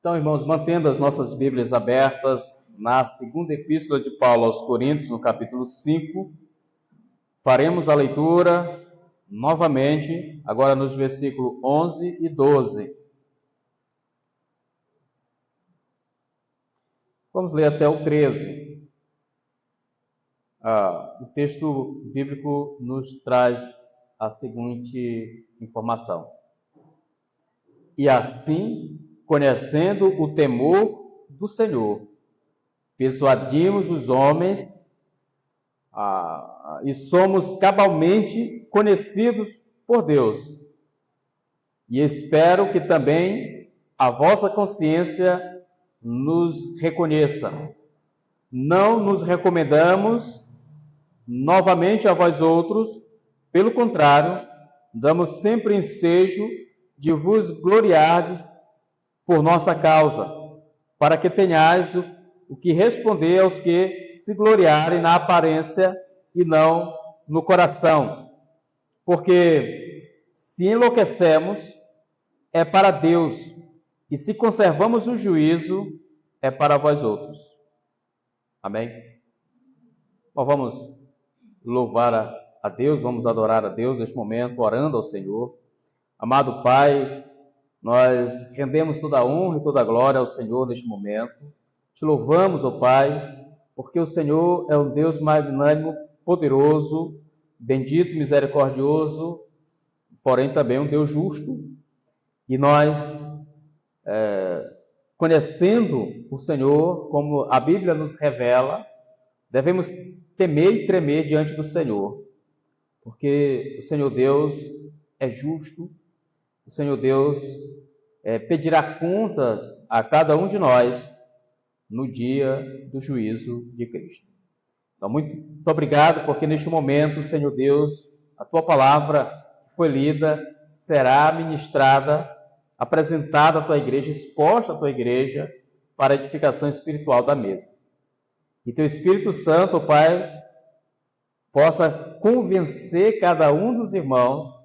Então, irmãos, mantendo as nossas Bíblias abertas na segunda epístola de Paulo aos Coríntios, no capítulo 5, faremos a leitura novamente, agora nos versículos 11 e 12. Vamos ler até o 13. O texto bíblico nos traz a seguinte informação. E assim, conhecendo o temor do Senhor, persuadimos os homens e somos cabalmente conhecidos por Deus. E espero que também a vossa consciência nos reconheça. Não nos recomendamos novamente a vós outros, pelo contrário, damos sempre ensejo de vos gloriardes por nossa causa, para que tenhais o que responder aos que se gloriarem na aparência e não no coração. Porque se enlouquecemos, é para Deus, e se conservamos o juízo, é para vós outros. Amém? Bom, vamos louvar a Deus, vamos adorar a Deus neste momento, orando ao Senhor. Amado Pai, nós rendemos toda a honra e toda a glória ao Senhor neste momento. Te louvamos, ó Pai, porque o Senhor é um Deus magnânimo, poderoso, bendito, misericordioso, porém também um Deus justo. E nós, conhecendo o Senhor, como a Bíblia nos revela, devemos temer e tremer diante do Senhor, porque o Senhor Deus é justo, o Senhor Deus pedirá contas a cada um de nós no dia do juízo de Cristo. Então, muito obrigado, porque neste momento, Senhor Deus, a Tua palavra que foi lida será ministrada, apresentada à Tua igreja, exposta à Tua igreja para a edificação espiritual da mesma. E Teu Espírito Santo, Pai, possa convencer cada um dos irmãos,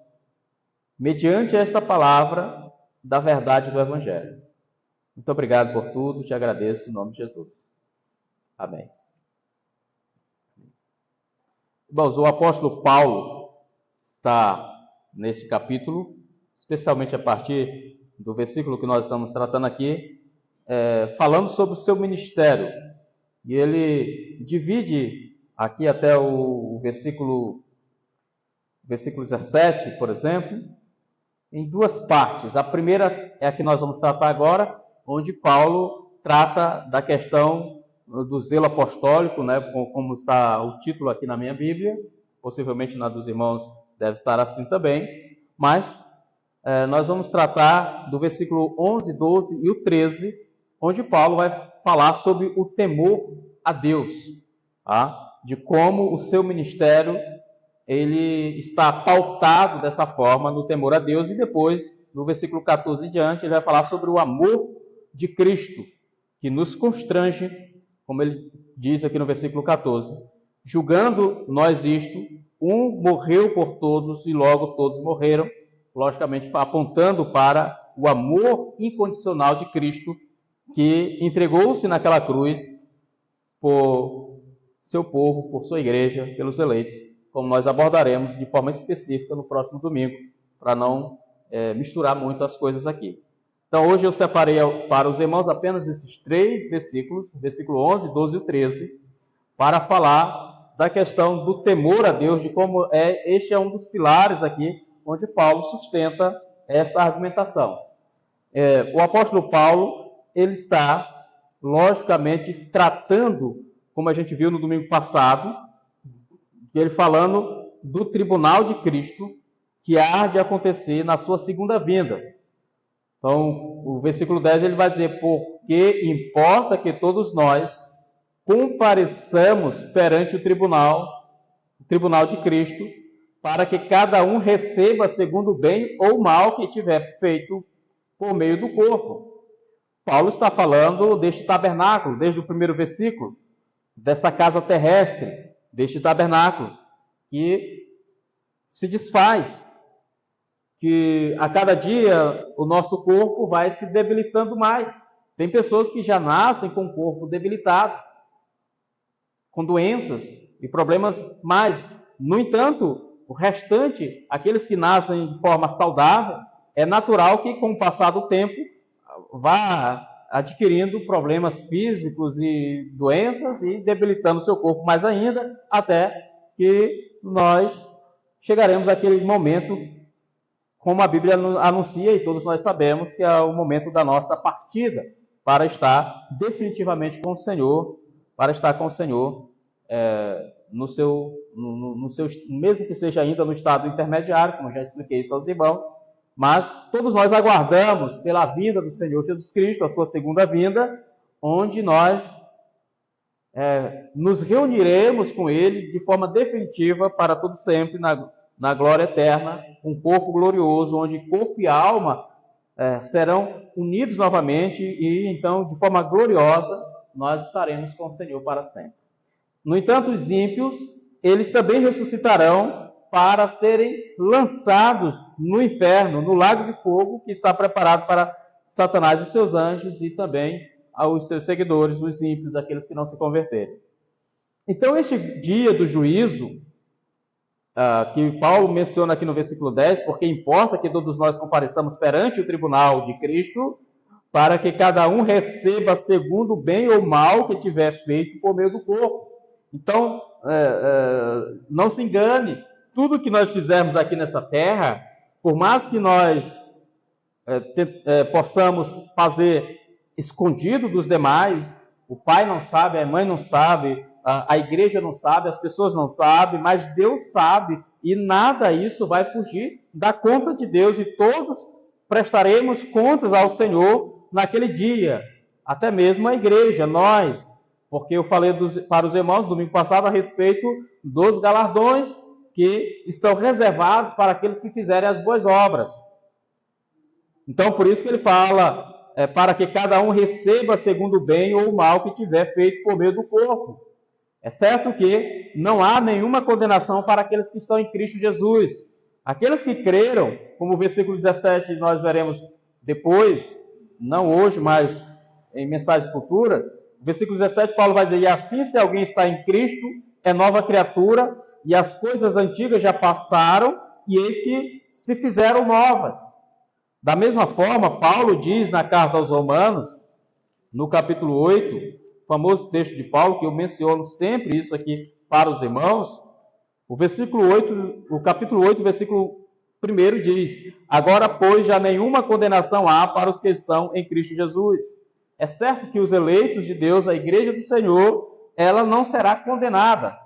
mediante esta palavra, da verdade do Evangelho. Muito obrigado por tudo, te agradeço em nome de Jesus. Amém. Irmãos, o apóstolo Paulo está neste capítulo, especialmente a partir do versículo que nós estamos tratando aqui, falando sobre o seu ministério. E ele divide aqui até o versículo 17, por exemplo, em duas partes. A primeira é a que nós vamos tratar agora, onde Paulo trata da questão do zelo apostólico, né, como está o título aqui na minha Bíblia, possivelmente na dos irmãos deve estar assim também, mas nós vamos tratar do versículo 11, 12 e o 13, onde Paulo vai falar sobre o temor a Deus, tá? De como o seu ministério ele está pautado dessa forma no temor a Deus, e depois, no versículo 14 em diante, ele vai falar sobre o amor de Cristo, que nos constrange, como ele diz aqui no versículo 14, julgando nós isto, um morreu por todos e logo todos morreram, logicamente apontando para o amor incondicional de Cristo, que entregou-se naquela cruz por seu povo, por sua igreja, pelos eleitos, como nós abordaremos de forma específica no próximo domingo, para não misturar muito as coisas aqui. Então, hoje eu separei para os irmãos apenas esses três versículos, versículo 11, 12 e 13, para falar da questão do temor a Deus, de como este é um dos pilares aqui, onde Paulo sustenta esta argumentação. O apóstolo Paulo, ele está, logicamente, tratando, como a gente viu no domingo passado, ele falando do tribunal de Cristo, que há de acontecer na sua segunda vinda. Então, o versículo 10 ele vai dizer, porque importa que todos nós compareçamos perante o tribunal de Cristo, para que cada um receba segundo o bem ou mal que tiver feito por meio do corpo. Paulo está falando deste tabernáculo, desde o primeiro versículo, dessa casa terrestre, deste tabernáculo, que se desfaz, que a cada dia o nosso corpo vai se debilitando mais, Tem pessoas que já nascem com o corpo debilitado, com doenças e problemas mais. No entanto, o restante, aqueles que nascem de forma saudável, é natural que com o passar do tempo vá adquirindo problemas físicos e doenças e debilitando seu corpo mais ainda, até que nós chegaremos àquele momento, como a Bíblia anuncia e todos nós sabemos, que é o momento da nossa partida, para estar definitivamente com o Senhor, para estar com o Senhor no seu, mesmo que seja ainda no estado intermediário, como já expliquei isso aos irmãos, mas todos nós aguardamos pela vinda do Senhor Jesus Cristo, a sua segunda vinda, onde nós nos reuniremos com Ele de forma definitiva para todo sempre na glória eterna, um corpo glorioso, onde corpo e alma serão unidos novamente e então, de forma gloriosa, nós estaremos com o Senhor para sempre. No entanto, os ímpios, eles também ressuscitarão para serem lançados no inferno, no lago de fogo, que está preparado para Satanás e seus anjos e também aos seus seguidores, os ímpios, aqueles que não se converterem. Então, este dia do juízo, que Paulo menciona aqui no versículo 10, porque importa que todos nós compareçamos perante o tribunal de Cristo, para que cada um receba segundo o bem ou mal que tiver feito por meio do corpo. Então, não se engane, tudo que nós fizermos aqui nessa terra, por mais que nós possamos fazer escondido dos demais, o pai não sabe, a mãe não sabe, a igreja não sabe, as pessoas não sabem, mas Deus sabe, e nada isso vai fugir da conta de Deus, e todos prestaremos contas ao Senhor naquele dia, até mesmo a igreja, nós, porque eu falei para os irmãos domingo passado a respeito dos galardões que estão reservados para aqueles que fizerem as boas obras. Então, por isso que ele fala, para que cada um receba segundo o bem ou o mal que tiver feito por meio do corpo. É certo que não há nenhuma condenação para aqueles que estão em Cristo Jesus. Aqueles que creram, como o versículo 17 nós veremos depois, não hoje, mas em mensagens futuras, o versículo 17, Paulo vai dizer, e assim se alguém está em Cristo, é nova criatura, e as coisas antigas já passaram, e eis que se fizeram novas. Da mesma forma, Paulo diz na carta aos Romanos, no capítulo 8, famoso texto de Paulo, que eu menciono sempre isso aqui para os irmãos, o capítulo 8, versículo 1 diz, agora, pois, já nenhuma condenação há para os que estão em Cristo Jesus. É certo que os eleitos de Deus, a igreja do Senhor, ela não será condenada.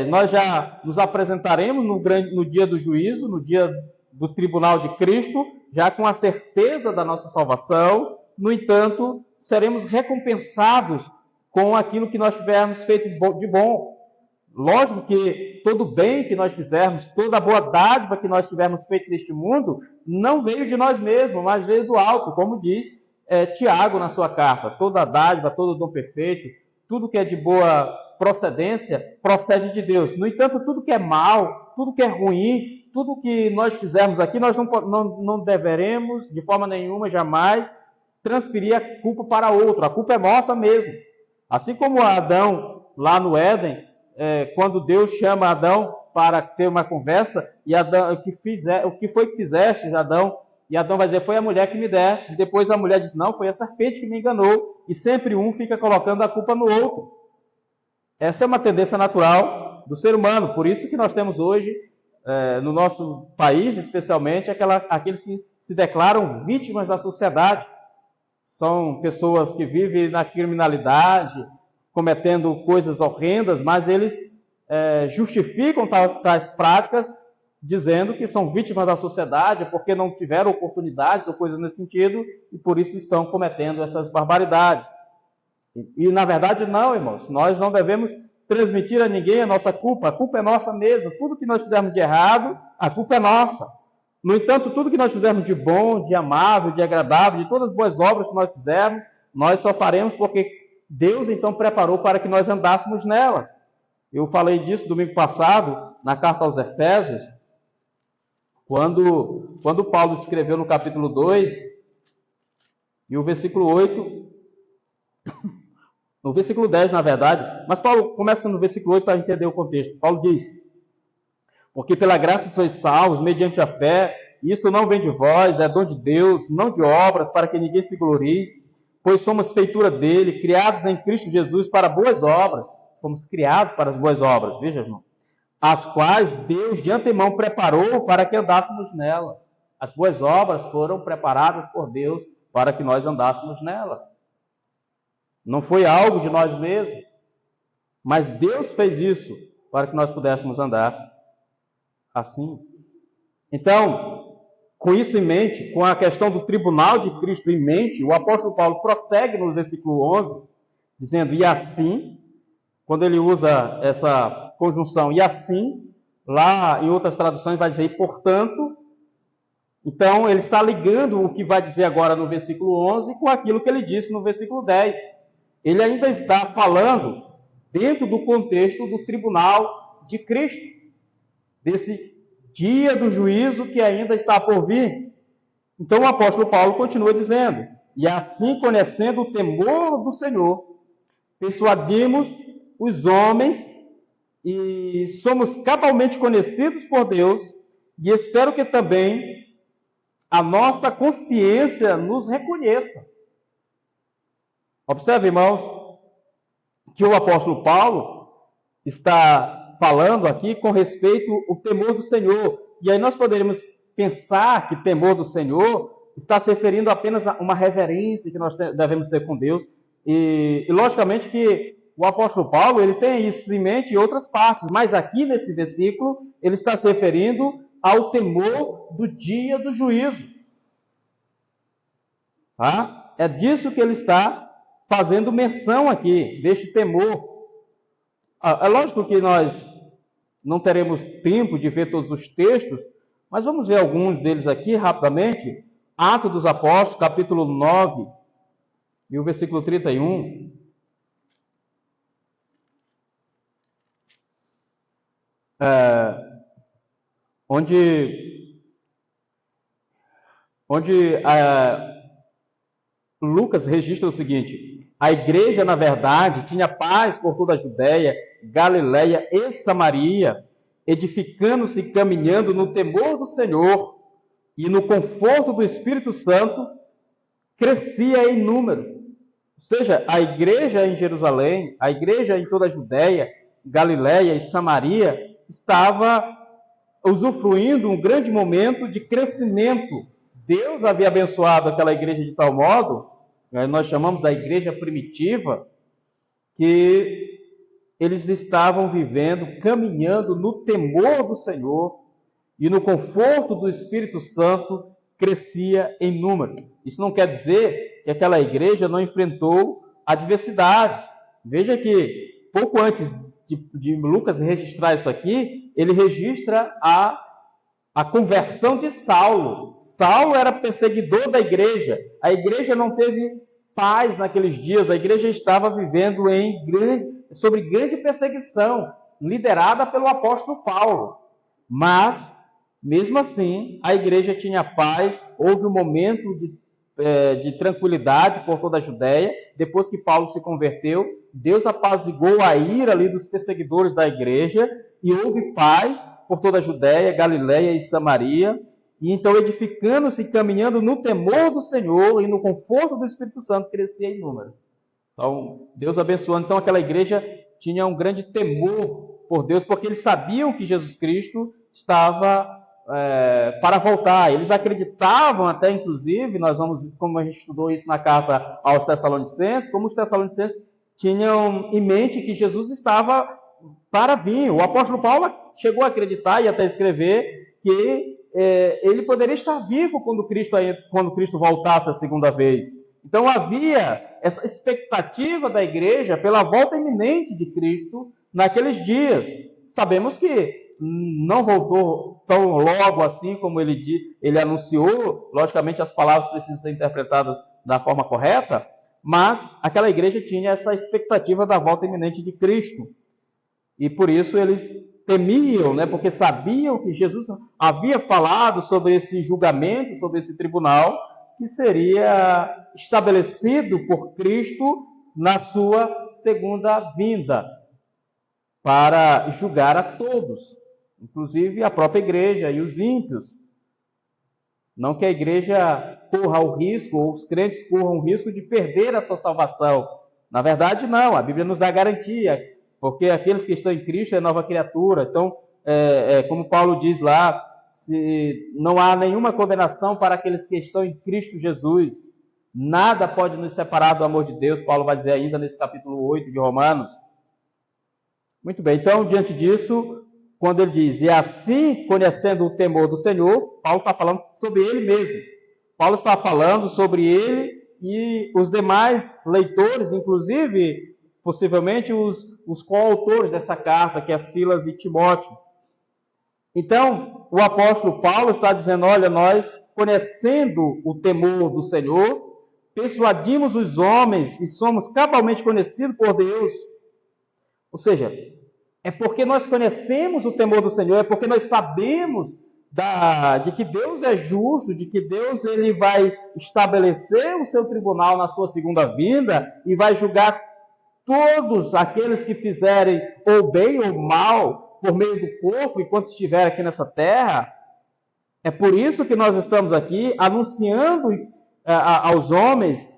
Nós já nos apresentaremos no dia do juízo, no dia do tribunal de Cristo, já com a certeza da nossa salvação. No entanto, seremos recompensados com aquilo que nós tivermos feito de bom. Lógico que todo bem que nós fizermos, toda boa dádiva que nós tivermos feito neste mundo, não veio de nós mesmos, mas veio do alto, como diz Tiago na sua carta. Toda dádiva, todo dom perfeito, tudo que é de boa procedência, procede de Deus. No entanto, tudo que é mal, tudo que é ruim, tudo que nós fizermos aqui, nós não deveremos, de forma nenhuma, jamais, transferir a culpa para outro. A culpa é nossa mesmo. Assim como Adão, lá no Éden, quando Deus chama Adão para ter uma conversa, e Adão, o que foi que fizeste, Adão? E Adão vai dizer, foi a mulher que me deste. Depois a mulher diz, não, foi a serpente que me enganou. E sempre um fica colocando a culpa no outro. Essa é uma tendência natural do ser humano. Por isso que nós temos hoje, no nosso país especialmente, aqueles que se declaram vítimas da sociedade. São pessoas que vivem na criminalidade, cometendo coisas horrendas, mas eles justificam tais práticas dizendo que são vítimas da sociedade porque não tiveram oportunidades ou coisas nesse sentido e por isso estão cometendo essas barbaridades. E na verdade não, irmãos, nós não devemos transmitir a ninguém a nossa culpa é nossa mesmo. Tudo que nós fizermos de errado, a culpa é nossa. No entanto, tudo que nós fizermos de bom, de amável, de agradável, de todas as boas obras que nós fizermos, nós só faremos porque Deus então preparou para que nós andássemos nelas. Eu falei disso domingo passado, na carta aos Efésios, quando Paulo escreveu no capítulo 2, E o versículo 8, no versículo 10, na verdade, mas Paulo começa no versículo 8 para entender o contexto. Paulo diz: porque pela graça sois salvos, mediante a fé, isso não vem de vós, é dom de Deus, não de obras, para que ninguém se glorie, pois somos feitura dele, criados em Cristo Jesus para boas obras. Fomos criados para as boas obras, veja, irmão, as quais Deus de antemão preparou para que andássemos nelas. As boas obras foram preparadas por Deus para que nós andássemos nelas. Não foi algo de nós mesmos, mas Deus fez isso para que nós pudéssemos andar assim. Então, com isso em mente, com a questão do tribunal de Cristo em mente, o apóstolo Paulo prossegue no versículo 11, dizendo: e assim, quando ele usa essa conjunção, e assim, lá em outras traduções vai dizer, e portanto. Então, ele está ligando o que vai dizer agora no versículo 11 com aquilo que ele disse no versículo 10. Ele ainda está falando dentro do contexto do tribunal de Cristo, desse dia do juízo que ainda está por vir. Então, o apóstolo Paulo continua dizendo: e assim, conhecendo o temor do Senhor, persuadimos os homens e somos cabalmente conhecidos por Deus, e espero que também a nossa consciência nos reconheça. Observe, irmãos, que o apóstolo Paulo está falando aqui com respeito ao temor do Senhor. E aí nós poderíamos pensar que temor do Senhor está se referindo apenas a uma reverência que nós devemos ter com Deus. E logicamente que o apóstolo Paulo ele tem isso em mente em outras partes, mas aqui nesse versículo ele está se referindo ao temor do dia do juízo. Tá? É disso que ele está fazendo menção aqui, deste temor. É lógico que nós não teremos tempo de ver todos os textos, mas vamos ver alguns deles aqui rapidamente. Atos dos Apóstolos, capítulo 9, e o versículo 31. Onde Lucas registra o seguinte: a igreja, na verdade, tinha paz por toda a Judéia, Galiléia e Samaria, edificando-se e caminhando no temor do Senhor e no conforto do Espírito Santo, crescia em número. Ou seja, a igreja em Jerusalém, a igreja em toda a Judéia, Galiléia e Samaria, estava usufruindo um grande momento de crescimento. Deus havia abençoado aquela igreja de tal modo, nós chamamos a igreja primitiva, que eles estavam vivendo, caminhando no temor do Senhor e no conforto do Espírito Santo, crescia em número. Isso não quer dizer que aquela igreja não enfrentou adversidades. Veja que pouco antes de Lucas registrar isso aqui, ele registra a conversão de Saulo. Saulo era perseguidor da igreja. A igreja não teve paz naqueles dias. A igreja estava vivendo sobre grande perseguição, liderada pelo apóstolo Paulo. Mas, mesmo assim, a igreja tinha paz. Houve um momento de tranquilidade por toda a Judéia. Depois que Paulo se converteu, Deus apaziguou a ira ali dos perseguidores da igreja e houve paz por toda a Judéia, Galiléia e Samaria. E então, edificando-se e caminhando no temor do Senhor e no conforto do Espírito Santo, crescia em número. Então, Deus abençoando. Então, aquela igreja tinha um grande temor por Deus, porque eles sabiam que Jesus Cristo estava para voltar. Eles acreditavam até, inclusive, como a gente estudou isso na carta aos Tessalonicenses, como os Tessalonicenses tinham em mente que Jesus estava para vir. O apóstolo Paulo chegou a acreditar e até escrever que ele poderia estar vivo quando Cristo voltasse a segunda vez. Então havia essa expectativa da igreja pela volta iminente de Cristo naqueles dias. Sabemos que não voltou tão logo assim como ele anunciou. Logicamente as palavras precisam ser interpretadas da forma correta, mas aquela igreja tinha essa expectativa da volta iminente de Cristo. E por isso eles temiam, porque sabiam que Jesus havia falado sobre esse julgamento, sobre esse tribunal, que seria estabelecido por Cristo na sua segunda vinda, para julgar a todos, inclusive a própria igreja e os ímpios. Não que a igreja corra o risco, ou os crentes corram o risco de perder a sua salvação. Na verdade, não. A Bíblia nos dá garantia, porque aqueles que estão em Cristo é nova criatura. Então, como Paulo diz lá, se não há nenhuma condenação para aqueles que estão em Cristo Jesus. Nada pode nos separar do amor de Deus, Paulo vai dizer ainda nesse capítulo 8 de Romanos. Muito bem, então, diante disso, quando ele diz, e assim, conhecendo o temor do Senhor, Paulo está falando sobre ele mesmo. Paulo está falando sobre ele e os demais leitores, inclusive, possivelmente, os coautores dessa carta, que é Silas e Timóteo. Então, o apóstolo Paulo está dizendo, olha, nós, conhecendo o temor do Senhor, persuadimos os homens e somos cabalmente conhecidos por Deus. Ou seja, é porque nós conhecemos o temor do Senhor, é porque nós sabemos de que Deus é justo, de que Deus ele vai estabelecer o seu tribunal na sua segunda vinda e vai julgar todos aqueles que fizerem ou bem ou mal por meio do corpo enquanto estiver aqui nessa terra. É por isso que nós estamos aqui anunciando aos homens,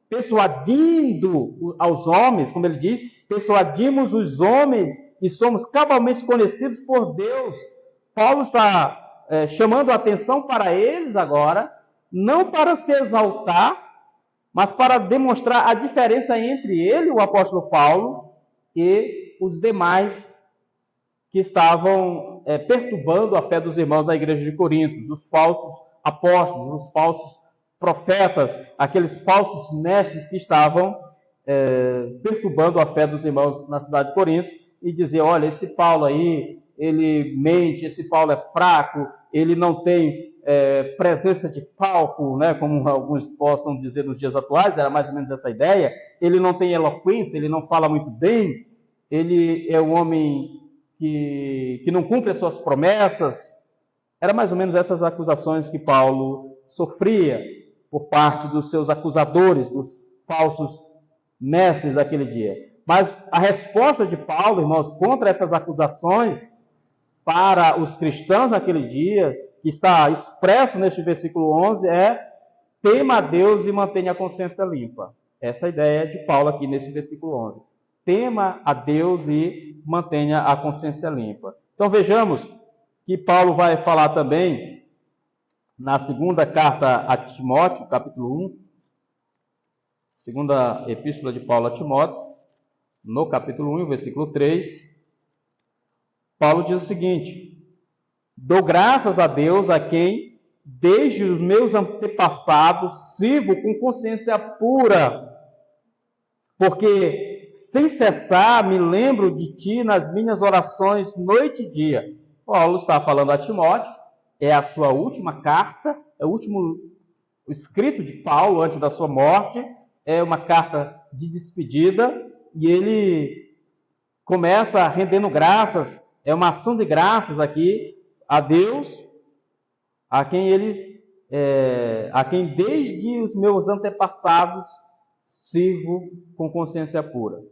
persuadindo aos homens, como ele diz, persuadimos os homens e somos cabalmente conhecidos por Deus. Paulo está chamando a atenção para eles agora, não para se exaltar, mas para demonstrar a diferença entre ele, o apóstolo Paulo, e os demais que estavam perturbando a fé dos irmãos da igreja de Corinto, os falsos apóstolos, os falsos profetas, aqueles falsos mestres que estavam perturbando a fé dos irmãos na cidade de Corinto, e dizer, olha, esse Paulo aí, ele mente, esse Paulo é fraco, ele não tem presença de palco, né, como alguns possam dizer nos dias atuais, era mais ou menos essa ideia, ele não tem eloquência, ele não fala muito bem, ele é um homem que não cumpre as suas promessas. Era mais ou menos essas acusações que Paulo sofria por parte dos seus acusadores, dos falsos mestres daquele dia. Mas a resposta de Paulo, irmãos, contra essas acusações para os cristãos naquele dia, que está expresso neste versículo 11, é: tema a Deus e mantenha a consciência limpa. Essa é a ideia de Paulo aqui nesse versículo 11. Tema a Deus e mantenha a consciência limpa. Então vejamos que Paulo vai falar também na segunda carta a Timóteo, capítulo 1, segunda epístola de Paulo a Timóteo, no capítulo 1, versículo 3, Paulo diz o seguinte: dou graças a Deus a quem, desde os meus antepassados, sirvo com consciência pura, porque sem cessar me lembro de ti nas minhas orações noite e dia. Paulo está falando a Timóteo, é a sua última carta, é o último escrito de Paulo antes da sua morte, é uma carta de despedida, e ele começa rendendo graças, é uma ação de graças aqui a Deus, a quem desde os meus antepassados sirvo com consciência pura.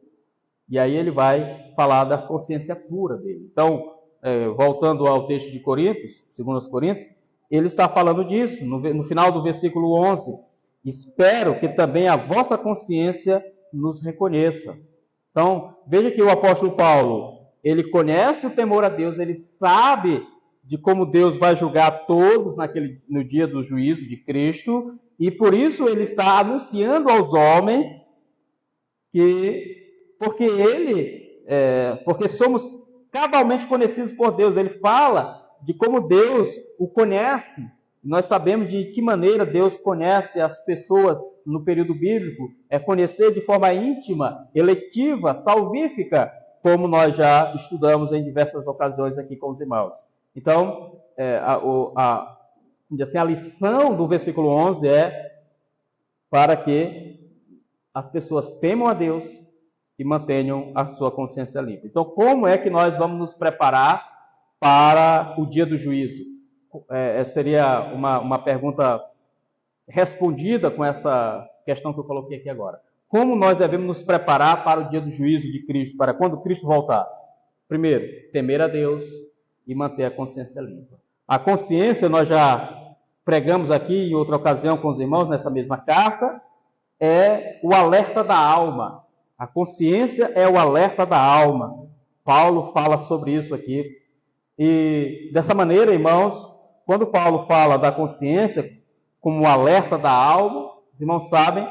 E aí ele vai falar da consciência pura dele. Então, voltando ao texto de Coríntios, 2 Coríntios, ele está falando disso, no final do versículo 11. Espero que também a vossa consciência nos reconheça. Então, veja que o apóstolo Paulo, ele conhece o temor a Deus, ele sabe de como Deus vai julgar todos no dia do juízo de Cristo, e por isso ele está anunciando aos homens porque somos cabalmente conhecidos por Deus. Ele fala de como Deus o conhece. Nós sabemos de que maneira Deus conhece as pessoas no período bíblico. É conhecer de forma íntima, eletiva, salvífica, como nós já estudamos em diversas ocasiões aqui com os irmãos. Então, a lição do versículo 11 é para que as pessoas temam a Deus e mantenham a sua consciência limpa. Então, como é que nós vamos nos preparar para o dia do juízo? Seria uma pergunta respondida com essa questão que eu coloquei aqui agora. Como nós devemos nos preparar para o dia do juízo de Cristo, para quando Cristo voltar? Primeiro, temer a Deus e manter a consciência limpa. A consciência, nós já pregamos aqui em outra ocasião com os irmãos, nessa mesma carta, é o alerta da alma. A consciência é o alerta da alma. Paulo fala sobre isso aqui. E dessa maneira, irmãos, quando Paulo fala da consciência como o alerta da alma, os irmãos sabem,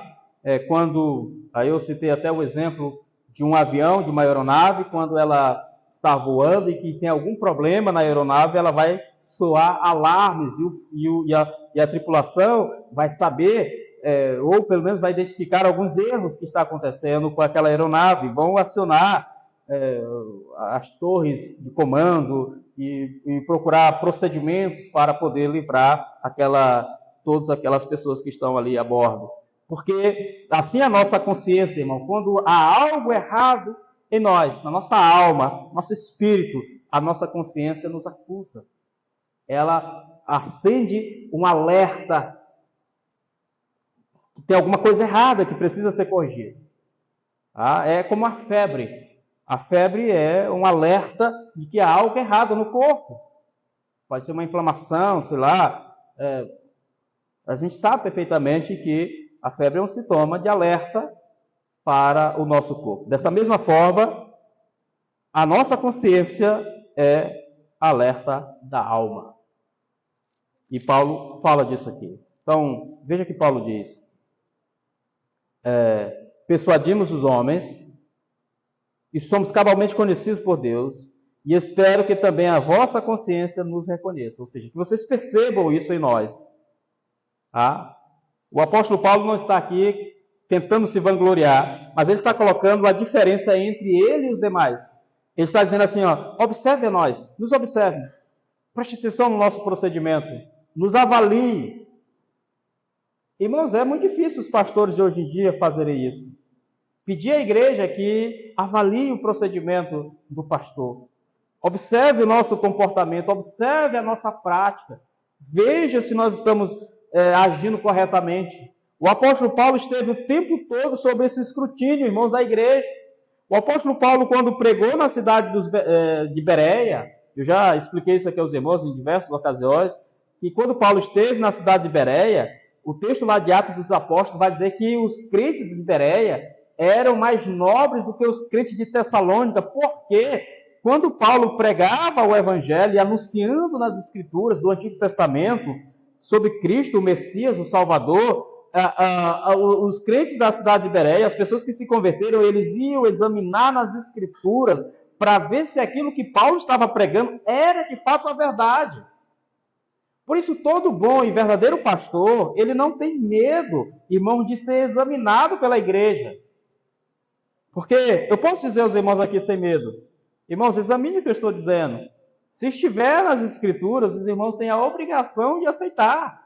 aí eu citei até o exemplo de um avião, de uma aeronave, quando ela está voando e que tem algum problema na aeronave, ela vai soar alarmes e a tripulação vai saber, ou pelo menos vai identificar alguns erros que está acontecendo com aquela aeronave, vão acionar as torres de comando e procurar procedimentos para poder livrar todas aquelas pessoas que estão ali a bordo. Porque assim a nossa consciência, irmão, quando há algo errado em nós, na nossa alma, nosso espírito, a nossa consciência nos acusa. Ela acende um alerta que tem alguma coisa errada que precisa ser corrigida. É como a febre. A febre é um alerta de que há algo errado no corpo. Pode ser uma inflamação, sei lá. A gente sabe perfeitamente que a febre é um sintoma de alerta para o nosso corpo. Dessa mesma forma, a nossa consciência é alerta da alma. E Paulo fala disso aqui. Então, veja o que Paulo diz. Persuadimos os homens e somos cabalmente conhecidos por Deus, e espero que também a vossa consciência nos reconheça. Ou seja, que vocês percebam isso em nós. O apóstolo Paulo não está aqui tentando se vangloriar, mas ele está colocando a diferença entre ele e os demais. Ele está dizendo assim, observe a nós, nos observe, preste atenção no nosso procedimento, nos avalie. Irmãos, é muito difícil os pastores de hoje em dia fazerem isso. Pedir à igreja que avalie o procedimento do pastor. Observe o nosso comportamento, observe a nossa prática, veja se nós estamos agindo corretamente. O apóstolo Paulo esteve o tempo todo sob esse escrutínio, irmãos da igreja. O apóstolo Paulo, quando pregou na cidade de Bereia, eu já expliquei isso aqui aos irmãos em diversas ocasiões, que quando Paulo esteve na cidade de Bereia, o texto lá de Atos dos Apóstolos vai dizer que os crentes de Bereia eram mais nobres do que os crentes de Tessalônica, porque quando Paulo pregava o evangelho e anunciando nas escrituras do Antigo Testamento sobre Cristo, o Messias, o Salvador, os crentes da cidade de Bereia, as pessoas que se converteram, eles iam examinar nas escrituras para ver se aquilo que Paulo estava pregando era de fato a verdade. Por isso, todo bom e verdadeiro pastor, ele não tem medo, irmão, de ser examinado pela igreja. Porque eu posso dizer aos irmãos aqui sem medo, irmãos, examine o que eu estou dizendo. Se estiver nas escrituras, os irmãos têm a obrigação de aceitar.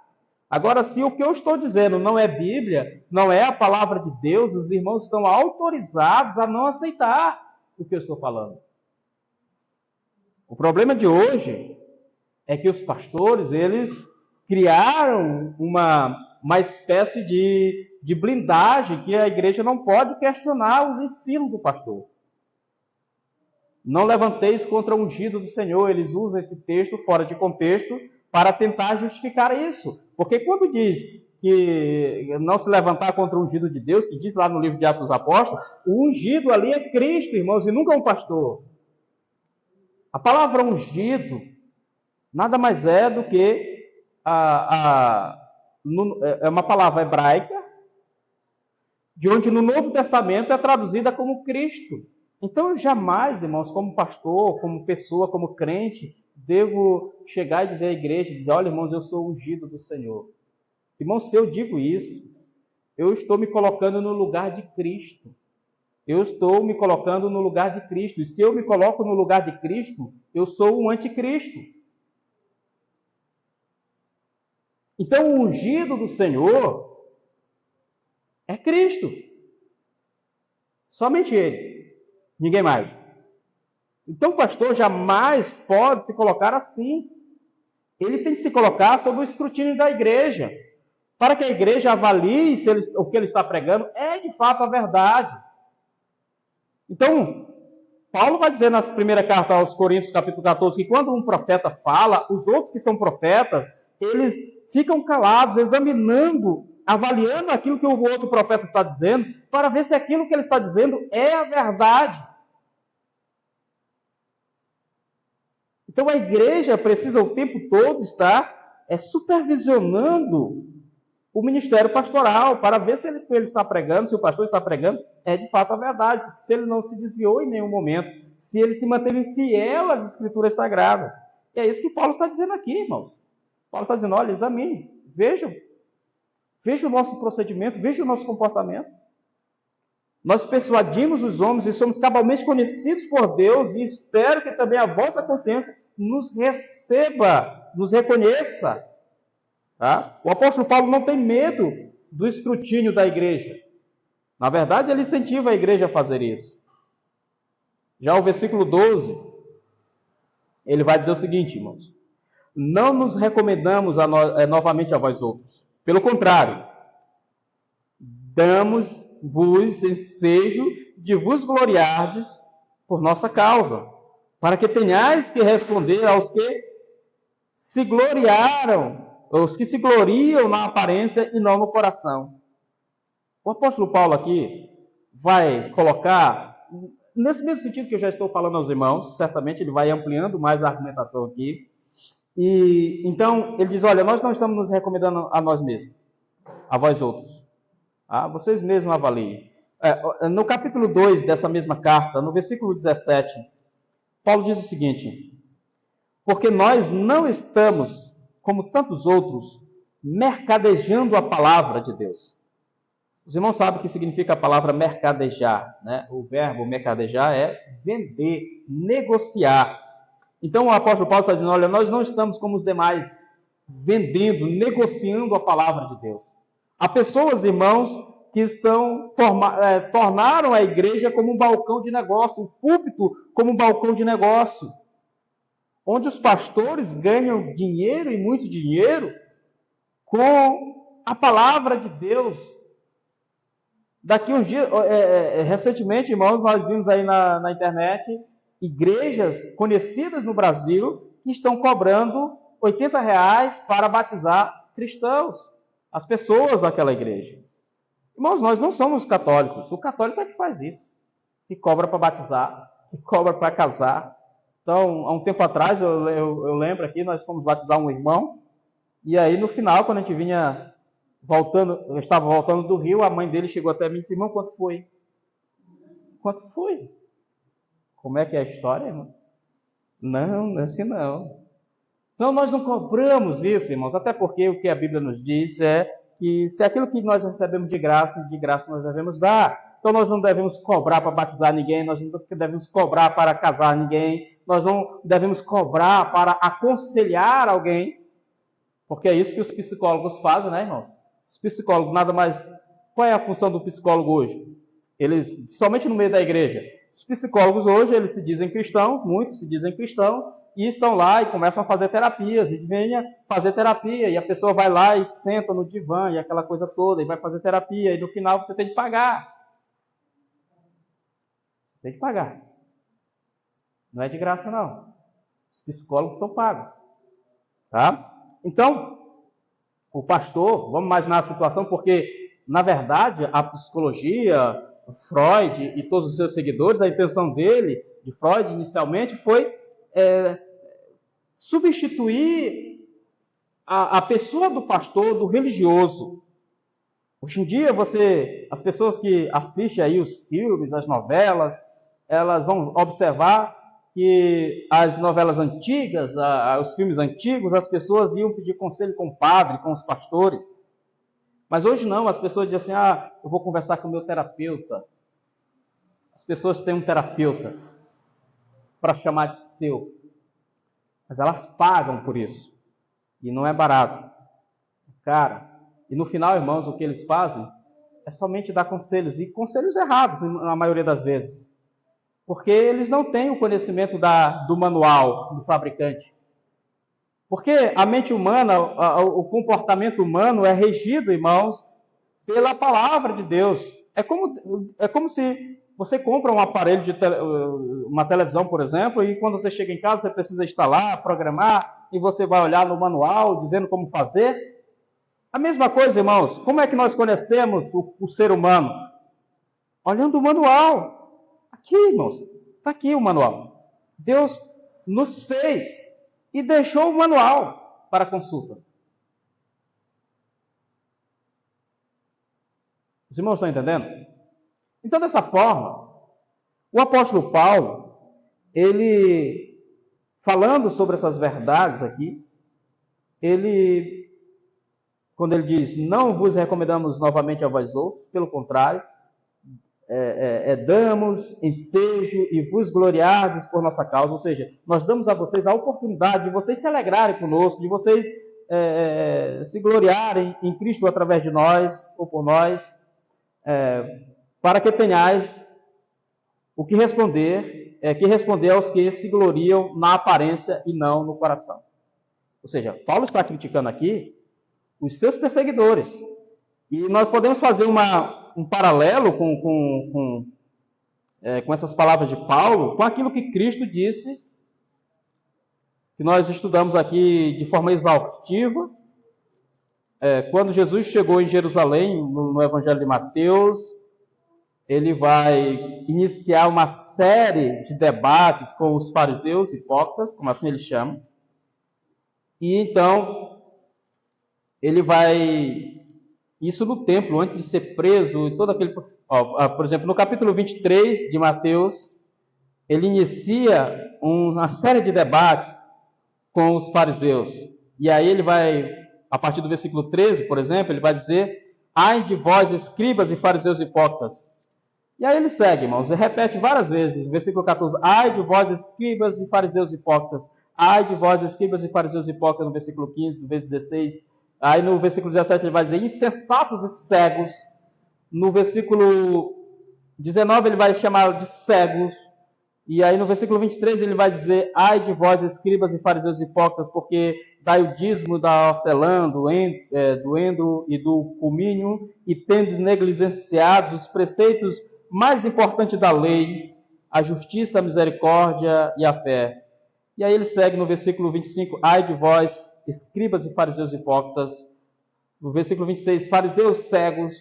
Agora, se o que eu estou dizendo não é Bíblia, não é a palavra de Deus, os irmãos estão autorizados a não aceitar o que eu estou falando. O problema de hoje é que os pastores, eles criaram uma espécie de blindagem que a igreja não pode questionar os ensinos do pastor. Não levanteis contra o ungido do Senhor. Eles usam esse texto fora de contexto para tentar justificar isso. Porque quando diz que não se levantar contra o ungido de Deus, que diz lá no livro de Atos dos Apóstolos, o ungido ali é Cristo, irmãos, e nunca um pastor. A palavra ungido nada mais é do que é uma palavra hebraica, de onde no Novo Testamento é traduzida como Cristo. Então, eu jamais, irmãos, como pastor, como pessoa, como crente, devo chegar e dizer à igreja, dizer, olha, irmãos, eu sou ungido do Senhor. Irmãos, se eu digo isso, eu estou me colocando no lugar de Cristo. Eu estou me colocando no lugar de Cristo. E se eu me coloco no lugar de Cristo, eu sou um anticristo. Então, o ungido do Senhor é Cristo. Somente Ele. Ninguém mais. Então, o pastor jamais pode se colocar assim. Ele tem que se colocar sob o escrutínio da igreja. para que a igreja avalie se o que ele está pregando é de fato a verdade. Então, Paulo vai dizer na primeira carta aos Coríntios, capítulo 14, que quando um profeta fala, os outros que são profetas, eles ficam calados, examinando, avaliando aquilo que o outro profeta está dizendo, para ver se aquilo que ele está dizendo é a verdade. Então a igreja precisa o tempo todo estar supervisionando o ministério pastoral, para ver se ele está pregando, se o pastor está pregando, é de fato a verdade, se ele não se desviou em nenhum momento, se ele se manteve fiel às escrituras sagradas. E é isso que Paulo está dizendo aqui, irmãos. Paulo está dizendo, olha, examine, vejam o nosso procedimento, vejam o nosso comportamento. Nós persuadimos os homens e somos cabalmente conhecidos por Deus, e espero que também a vossa consciência nos receba, nos reconheça. Tá? O apóstolo Paulo não tem medo do escrutínio da igreja. Na verdade, ele incentiva a igreja a fazer isso. Já o versículo 12, ele vai dizer o seguinte, irmãos. Não nos recomendamos novamente a vós outros. Pelo contrário, damos-vos ensejo de vos gloriardes por nossa causa, para que tenhais que responder aos que se gloriaram, os que se gloriam na aparência e não no coração. O apóstolo Paulo aqui vai colocar, nesse mesmo sentido que eu já estou falando aos irmãos, certamente ele vai ampliando mais a argumentação aqui. E então ele diz, olha, nós não estamos nos recomendando a nós mesmos, a vós outros. Vocês mesmos avaliem. No capítulo 2 dessa mesma carta, no versículo 17, Paulo diz o seguinte, porque nós não estamos, como tantos outros, mercadejando a palavra de Deus. Os irmãos sabem o que significa a palavra mercadejar, né? O verbo mercadejar é vender, negociar. Então o apóstolo Paulo está dizendo, olha, nós não estamos como os demais, vendendo, negociando a palavra de Deus. Há pessoas, irmãos, que tornaram a igreja como um balcão de negócio, o púlpito como um balcão de negócio, onde os pastores ganham dinheiro, e muito dinheiro, com a palavra de Deus. Daqui uns dias, recentemente, irmãos, nós vimos aí na internet igrejas conhecidas no Brasil que estão cobrando R$80 para batizar cristãos, as pessoas daquela igreja. Irmãos, nós não somos católicos. O católico é que faz isso, que cobra para batizar, que cobra para casar. Então, há um tempo atrás, eu lembro aqui, nós fomos batizar um irmão, e aí no final, quando a gente vinha voltando, eu estava voltando do Rio, a mãe dele chegou até mim e disse, irmão, quanto foi? Quanto foi? Como é que é a história, irmão? Não, assim não. Então, nós não cobramos isso, irmãos, até porque o que a Bíblia nos diz é que se aquilo que nós recebemos de graça nós devemos dar. Então, nós não devemos cobrar para batizar ninguém, nós não devemos cobrar para casar ninguém, nós não devemos cobrar para aconselhar alguém, porque é isso que os psicólogos fazem, né, irmãos? Os psicólogos, nada mais... Qual é a função do psicólogo hoje? Eles, somente no meio da igreja, os psicólogos hoje, eles se dizem cristãos, muitos se dizem cristãos, e estão lá e começam a fazer terapias, e venha fazer terapia, e a pessoa vai lá e senta no divã, e aquela coisa toda, e vai fazer terapia, e no final você tem que pagar. Tem que pagar. Não é de graça, não. Os psicólogos são pagos. Tá? Então, o pastor, vamos imaginar a situação, porque, na verdade, a psicologia, Freud e todos os seus seguidores, a intenção dele, de Freud, inicialmente, foi substituir a pessoa do pastor, do religioso. Hoje em dia, as pessoas que assistem aí os filmes, as novelas, elas vão observar que as novelas antigas, os filmes antigos, as pessoas iam pedir conselho com o padre, com os pastores. Mas hoje não, as pessoas dizem assim, eu vou conversar com o meu terapeuta. As pessoas têm um terapeuta para chamar de seu. Mas elas pagam por isso. E não é barato. É caro. E no final, irmãos, o que eles fazem é somente dar conselhos. E conselhos errados, na maioria das vezes. Porque eles não têm o conhecimento do manual do fabricante. Porque a mente humana, o comportamento humano é regido, irmãos, pela palavra de Deus. É como se você compra um aparelho uma televisão, por exemplo, e quando você chega em casa, você precisa instalar, programar, e você vai olhar no manual dizendo como fazer. A mesma coisa, irmãos, como é que nós conhecemos o ser humano? Olhando o manual. Aqui, irmãos, está aqui o manual. Deus nos fez e deixou o manual para consulta. Os irmãos estão entendendo? Então, dessa forma, o apóstolo Paulo, ele, falando sobre essas verdades aqui, quando ele diz, não vos recomendamos novamente a vós outros, pelo contrário, damos ensejo e vos gloriardes por nossa causa, ou seja, nós damos a vocês a oportunidade de vocês se alegrarem conosco, de vocês se gloriarem em Cristo através de nós, ou por nós, para que tenhais o que responder, aos que se gloriam na aparência e não no coração. Ou seja, Paulo está criticando aqui os seus perseguidores. E nós podemos fazer um paralelo com essas palavras de Paulo, com aquilo que Cristo disse, que nós estudamos aqui de forma exaustiva, quando Jesus chegou em Jerusalém, no Evangelho de Mateus, ele vai iniciar uma série de debates com os fariseus hipócritas, como assim ele chama, e então ele vai, isso no templo, antes de ser preso, e todo aquele, por exemplo, no capítulo 23 de Mateus, ele inicia uma série de debates com os fariseus, e aí ele vai, a partir do versículo 13, por exemplo, ele vai dizer, ai de vós, escribas e fariseus hipócritas. E aí ele segue, irmãos, e repete várias vezes, no versículo 14, ai de vós, escribas e fariseus hipócritas, ai de vós, escribas e fariseus hipócritas, no versículo 15, no versículo 16, aí no versículo 17 ele vai dizer, insensatos e cegos, no versículo 19 ele vai chamar de cegos, e aí no versículo 23 ele vai dizer, ai de vós, escribas e fariseus hipócritas, porque dai o dízimo da hortelã, do endro e do comínio, e tendes negligenciados os preceitos mais importantes da lei, a justiça, a misericórdia e a fé. E aí ele segue no versículo 25, ai de vós, escribas e fariseus hipócritas. No versículo 26, fariseus cegos.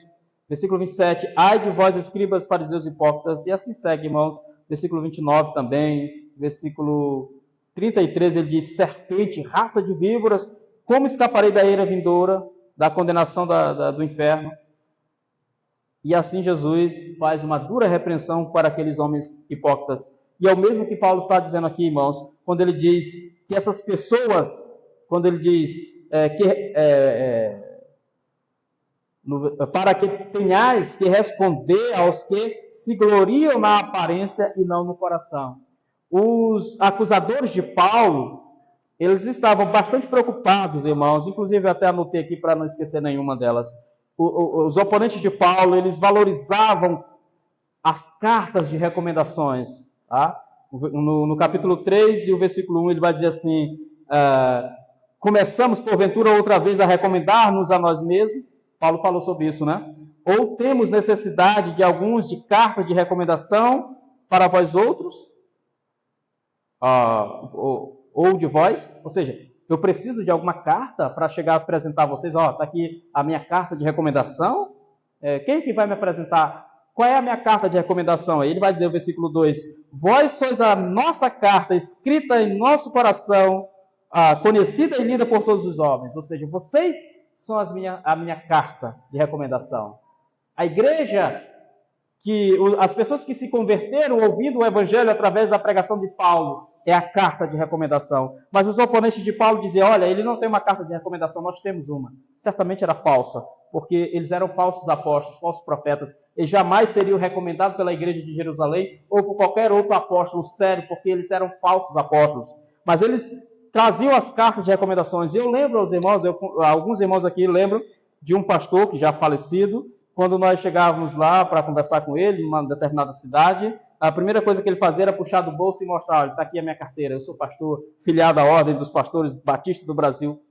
Versículo 27, ai de vós, escribas, fariseus hipócritas. E assim segue, irmãos. Versículo 29 também. Versículo 33, ele diz, serpente, raça de víboras, como escaparei da ira vindoura, da condenação do inferno? E assim Jesus faz uma dura repreensão para aqueles homens hipócritas. E é o mesmo que Paulo está dizendo aqui, irmãos, quando ele diz que essas pessoas, quando ele diz para que tenhais que responder aos que se gloriam na aparência e não no coração. Os acusadores de Paulo, eles estavam bastante preocupados, irmãos, inclusive eu até anotei aqui para não esquecer nenhuma delas. Os oponentes de Paulo, eles valorizavam as cartas de recomendações. Tá? No capítulo 3 e o versículo 1, ele vai dizer assim, começamos porventura outra vez a recomendar-nos a nós mesmos. Paulo falou sobre isso, né? Ou temos necessidade de alguns de cartas de recomendação para vós outros? Ou de vós? Ou seja, eu preciso de alguma carta para chegar a apresentar a vocês. Está aqui a minha carta de recomendação. Quem que vai me apresentar? Qual é a minha carta de recomendação? Aí ele vai dizer no versículo 2, vós sois a nossa carta escrita em nosso coração, conhecida e lida por todos os homens. Ou seja, vocês são a minha carta de recomendação. A igreja, as pessoas que se converteram ouvindo o evangelho através da pregação de Paulo, é a carta de recomendação. Mas os oponentes de Paulo diziam, olha, ele não tem uma carta de recomendação, nós temos uma. Certamente era falsa, porque eles eram falsos apóstolos, falsos profetas. Eles jamais seriam recomendados pela igreja de Jerusalém ou por qualquer outro apóstolo sério, porque eles eram falsos apóstolos. Mas eles traziam as cartas de recomendações. E eu lembro aos irmãos, alguns irmãos aqui lembram de um pastor que já falecido, quando nós chegávamos lá para conversar com ele, em uma determinada cidade, a primeira coisa que ele fazia era puxar do bolso e mostrar: olha, está aqui a minha carteira, eu sou pastor, filiado à Ordem dos Pastores Batistas do Brasil.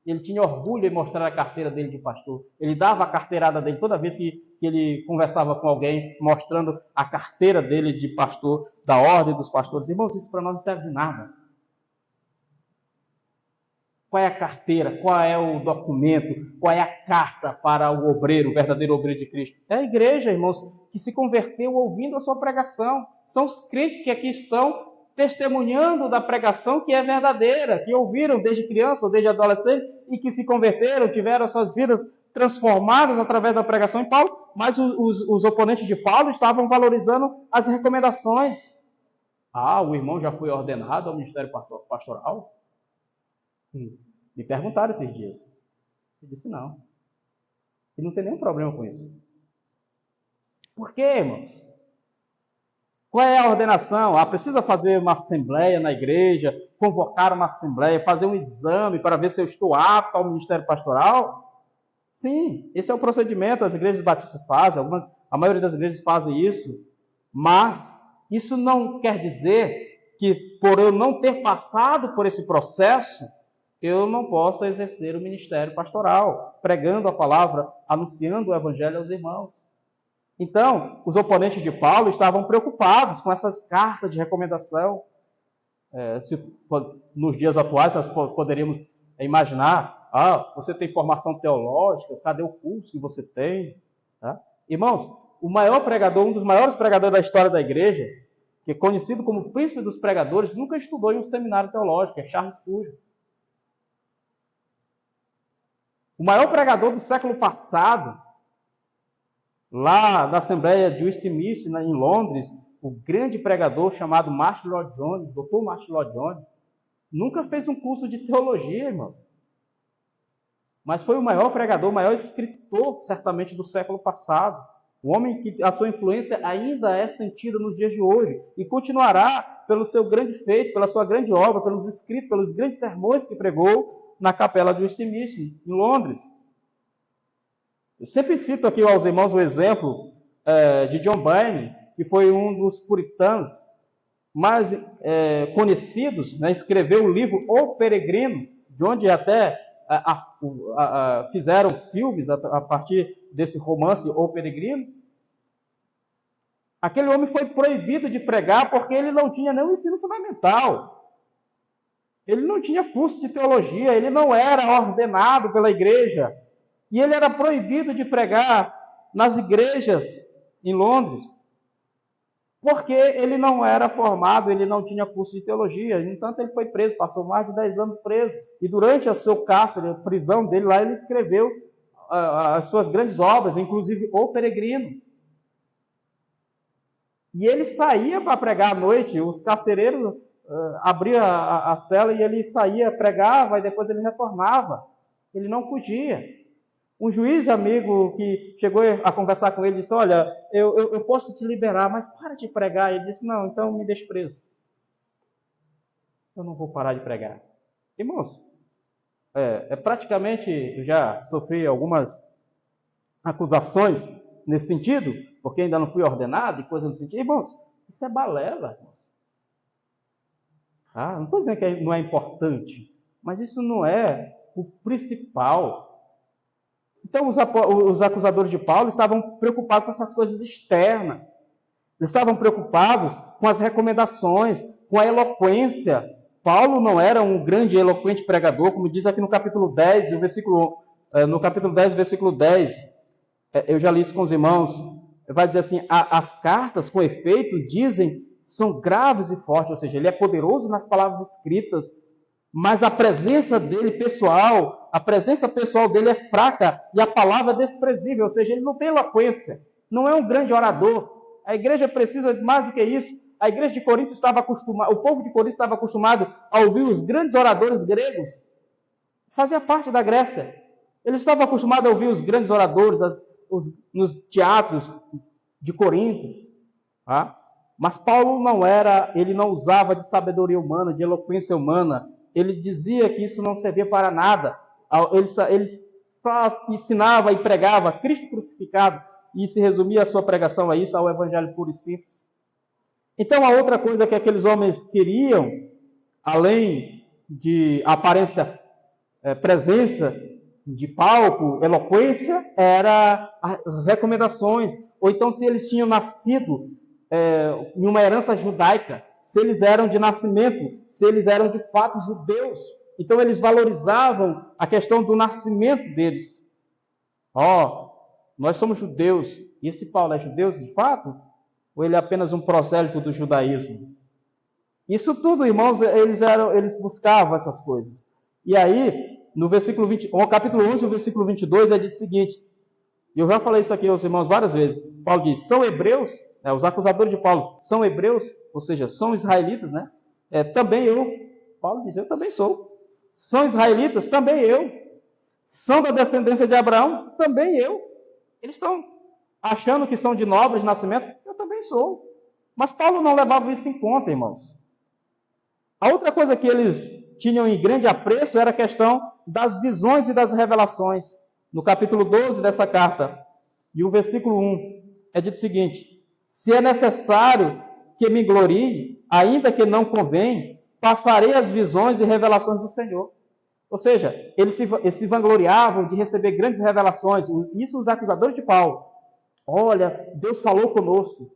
Ele tinha orgulho em mostrar a carteira dele de pastor. Ele dava a carteirada dele toda vez que ele conversava com alguém, mostrando a carteira dele de pastor, da Ordem dos Pastores. Irmãos, isso para nós não serve de nada. Qual é a carteira? Qual é o documento? Qual é a carta para o obreiro, o verdadeiro obreiro de Cristo? É a igreja, irmãos, que se converteu ouvindo a sua pregação. São os crentes que aqui estão testemunhando da pregação que é verdadeira, que ouviram desde criança ou desde adolescente e que se converteram, tiveram suas vidas transformadas através da pregação de Paulo, mas os oponentes de Paulo estavam valorizando as recomendações. Ah, o irmão já foi ordenado ao ministério pastoral? Me perguntaram esses dias. Eu disse não. E não tem nenhum problema com isso. Por quê, irmãos? Qual é a ordenação? Precisa fazer uma assembleia na igreja, convocar uma assembleia, fazer um exame para ver se eu estou apto ao ministério pastoral? Sim, esse é o procedimento, as igrejas batistas fazem, a maioria das igrejas fazem isso, mas isso não quer dizer que por eu não ter passado por esse processo, eu não posso exercer o ministério pastoral, pregando a palavra, anunciando o evangelho aos irmãos. Então, os oponentes de Paulo estavam preocupados com essas cartas de recomendação. Nos dias atuais, nós poderíamos imaginar, você tem formação teológica, cadê o curso que você tem? Irmãos, um dos maiores pregadores da história da igreja, que é conhecido como o príncipe dos pregadores, nunca estudou em um seminário teológico, é Charles Spurgeon. O maior pregador do século passado, lá da Assembleia de Westminster, em Londres, o grande pregador chamado Martyn Lloyd-Jones, Dr. Martyn Lloyd-Jones, nunca fez um curso de teologia, irmãos. Mas foi o maior pregador, o maior escritor, certamente, do século passado. Um homem que a sua influência ainda é sentida nos dias de hoje e continuará pelo seu grande feito, pela sua grande obra, pelos escritos, pelos grandes sermões que pregou na capela de Westminster, em Londres. Eu sempre cito aqui aos irmãos o exemplo de John Bunyan, que foi um dos puritanos mais conhecidos, né? Escreveu o livro O Peregrino, de onde até fizeram filmes a partir desse romance O Peregrino. Aquele homem foi proibido de pregar porque ele não tinha nenhum ensino fundamental. Ele não tinha curso de teologia, ele não era ordenado pela igreja. E ele era proibido de pregar nas igrejas em Londres, porque ele não era formado, ele não tinha curso de teologia. No entanto, ele foi preso, passou mais de 10 anos preso. E durante o seu cárcere, a prisão dele lá, ele escreveu as suas grandes obras, inclusive O Peregrino. E ele saía para pregar à noite, os carcereiros abriam a cela e ele saía, pregava e depois ele retornava. Ele não fugia. Um juiz amigo que chegou a conversar com ele disse: olha, eu posso te liberar, mas para de pregar. Ele disse: não, então me deixe preso. Eu não vou parar de pregar. Irmãos, praticamente eu já sofri algumas acusações nesse sentido, porque ainda não fui ordenado e coisa nesse sentido. Irmãos, isso é balela, irmãos. Não estou dizendo que não é importante, mas isso não é o principal. Então, os acusadores de Paulo estavam preocupados com essas coisas externas. Eles estavam preocupados com as recomendações, com a eloquência. Paulo não era um grande e eloquente pregador, como diz aqui no capítulo 10, no capítulo 10, versículo 10. Eu já li isso com os irmãos. Vai dizer assim: as cartas, com efeito, dizem, são graves e fortes, ou seja, ele é poderoso nas palavras escritas, mas a presença dele pessoal dele é fraca e a palavra é desprezível, ou seja, ele não tem eloquência, não é um grande orador. A igreja precisa de mais do que isso. A igreja de Corinto o povo de Corinto estava acostumado a ouvir os grandes oradores gregos, fazia parte da Grécia. Eles estavam acostumados a ouvir os grandes oradores nos teatros de Corinto. Mas Paulo ele não usava de sabedoria humana, de eloquência humana. Ele dizia que isso não servia para nada. Ele só ensinava e pregava Cristo crucificado, e se resumia a sua pregação a isso, ao evangelho puro e simples. Então, a outra coisa que aqueles homens queriam, além de aparência, presença de palco, eloquência, era as recomendações. Ou então, se eles tinham nascido em uma herança judaica, se eles eram de nascimento, se eles eram de fato judeus. Então, eles valorizavam a questão do nascimento deles. Nós somos judeus. E esse Paulo é judeu de fato? Ou ele é apenas um prosélito do judaísmo? Isso tudo, irmãos, eles buscavam essas coisas. E aí, no capítulo 11, o versículo 22, é dito o seguinte, e eu já falei isso aqui aos irmãos várias vezes, Paulo diz, são hebreus, os acusadores de Paulo são hebreus, ou seja, são israelitas, né? Também eu, Paulo diz, eu também sou. São israelitas, também eu. São da descendência de Abraão, também eu. Eles estão achando que são de nobres de nascimento, eu também sou. Mas Paulo não levava isso em conta, irmãos. A outra coisa que eles tinham em grande apreço era a questão das visões e das revelações. No capítulo 12 dessa carta, e o versículo 1, é dito o seguinte, se é necessário que me glorie, ainda que não convém, passarei as visões e revelações do Senhor. Ou seja, eles se vangloriavam de receber grandes revelações. Isso os acusadores de Paulo. Olha, Deus falou conosco.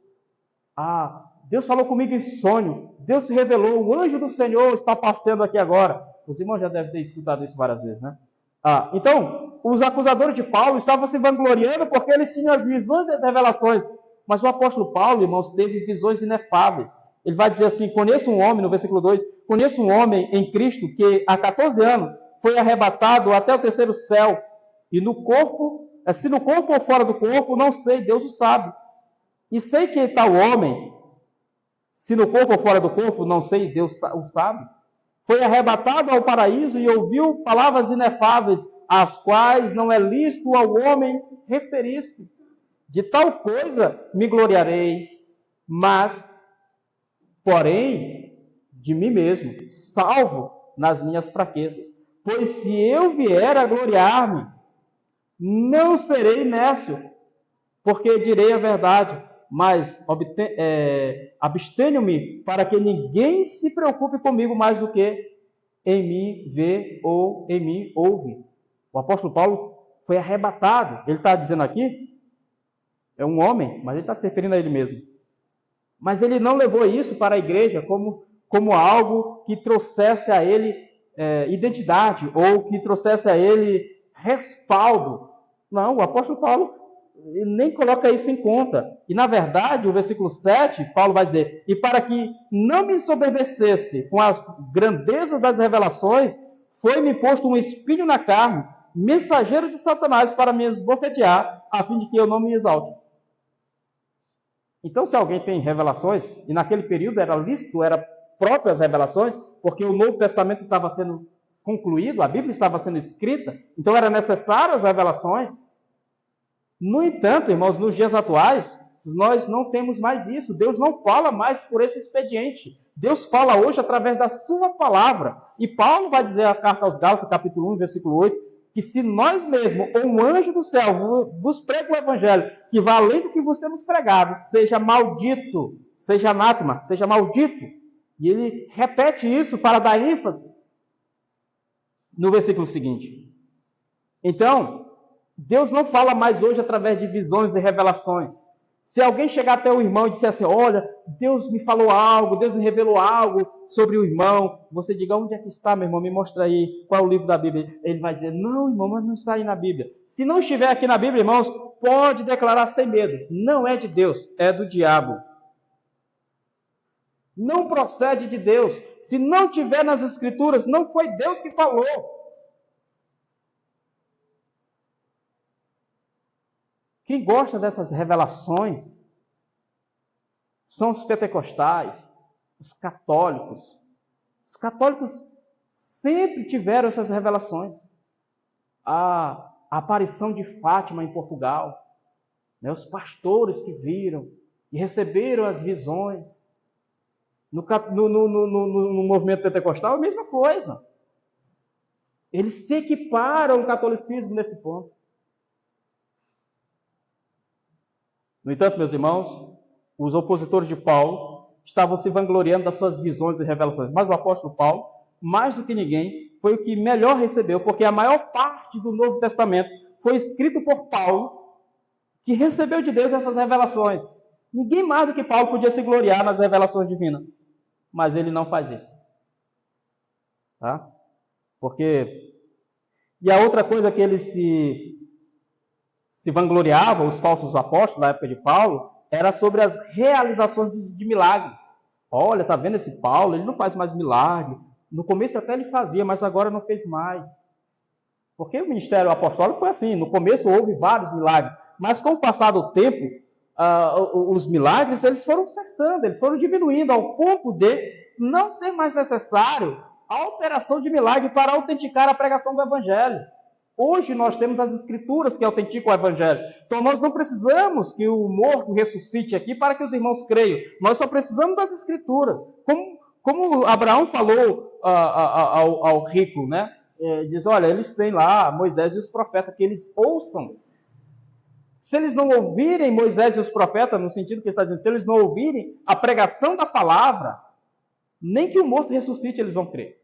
Deus falou comigo em sonho. Deus se revelou. O anjo do Senhor está passeando aqui agora. Os irmãos já devem ter escutado isso várias vezes, né? Então, os acusadores de Paulo estavam se vangloriando porque eles tinham as visões e as revelações. Mas o apóstolo Paulo, irmãos, teve visões inefáveis. Ele vai dizer assim, conheço um homem, no versículo 2, conheço um homem em Cristo que há 14 anos foi arrebatado até o terceiro céu. E no corpo, se no corpo ou fora do corpo, não sei, Deus o sabe. E sei que tal homem, se no corpo ou fora do corpo, não sei, Deus o sabe, foi arrebatado ao paraíso e ouviu palavras inefáveis, às quais não é lícito ao homem referir-se. De tal coisa me gloriarei, mas, porém, de mim mesmo, salvo nas minhas fraquezas. Pois se eu vier a gloriar-me, não serei nécio, porque direi a verdade, mas abstenho-me para que ninguém se preocupe comigo mais do que em mim vê ou em mim ouve. O apóstolo Paulo foi arrebatado. Ele está dizendo aqui, é um homem, mas ele está se referindo a ele mesmo. Mas ele não levou isso para a igreja como algo que trouxesse a ele identidade ou que trouxesse a ele respaldo. Não, o apóstolo Paulo nem coloca isso em conta. E, na verdade, o versículo 7, Paulo vai dizer, e para que não me ensoberbecesse com as grandezas das revelações, foi-me posto um espinho na carne, mensageiro de Satanás para me esbofetear, a fim de que eu não me exalte. Então, se alguém tem revelações, e naquele período era lícito, era próprio as revelações, porque o Novo Testamento estava sendo concluído, a Bíblia estava sendo escrita, então era necessário as revelações. No entanto, irmãos, nos dias atuais, nós não temos mais isso. Deus não fala mais por esse expediente. Deus fala hoje através da sua palavra. E Paulo vai dizer a carta aos Gálatas, capítulo 1, versículo 8, que se nós mesmos, ou um anjo do céu, vos prega o evangelho, que vai além do que vos temos pregado, seja maldito, seja anátema, seja maldito. E ele repete isso para dar ênfase no versículo seguinte. Então, Deus não fala mais hoje através de visões e revelações. Se alguém chegar até o irmão e disser assim, olha, Deus me falou algo, Deus me revelou algo sobre o irmão, você diga, onde é que está, meu irmão? Me mostra aí, qual é o livro da Bíblia? Ele vai dizer, não, irmão, mas não está aí na Bíblia. Se não estiver aqui na Bíblia, irmãos, pode declarar sem medo. Não é de Deus, é do diabo. Não procede de Deus. Se não tiver nas Escrituras, não foi Deus que falou. Quem gosta dessas revelações são os pentecostais, os católicos. Os católicos sempre tiveram essas revelações. A aparição de Fátima em Portugal, né, os pastores que viram e receberam as visões. No movimento pentecostal, a mesma coisa. Eles se equiparam ao catolicismo nesse ponto. No entanto, meus irmãos, os opositores de Paulo estavam se vangloriando das suas visões e revelações. Mas o apóstolo Paulo, mais do que ninguém, foi o que melhor recebeu, porque a maior parte do Novo Testamento foi escrito por Paulo, que recebeu de Deus essas revelações. Ninguém mais do que Paulo podia se gloriar nas revelações divinas. Mas ele não faz isso. Tá? Porque... E a outra coisa que eles se vangloriavam, os falsos apóstolos na época de Paulo, era sobre as realizações de milagres. Olha, está vendo esse Paulo? Ele não faz mais milagre. No começo até ele fazia, mas agora não fez mais. Porque o ministério apostólico foi assim. No começo houve vários milagres. Mas com o passar do tempo, os milagres eles foram cessando, eles foram diminuindo ao ponto de não ser mais necessário a alteração de milagre para autenticar a pregação do Evangelho. Hoje nós temos as Escrituras que autenticam o Evangelho. Então nós não precisamos que o morto ressuscite aqui para que os irmãos creiam. Nós só precisamos das Escrituras. Como Abraão falou ao rico, né? Diz, olha, eles têm lá Moisés e os profetas, que eles ouçam. Se eles não ouvirem Moisés e os profetas, no sentido que ele está dizendo, se eles não ouvirem a pregação da palavra, nem que o morto ressuscite, eles vão crer.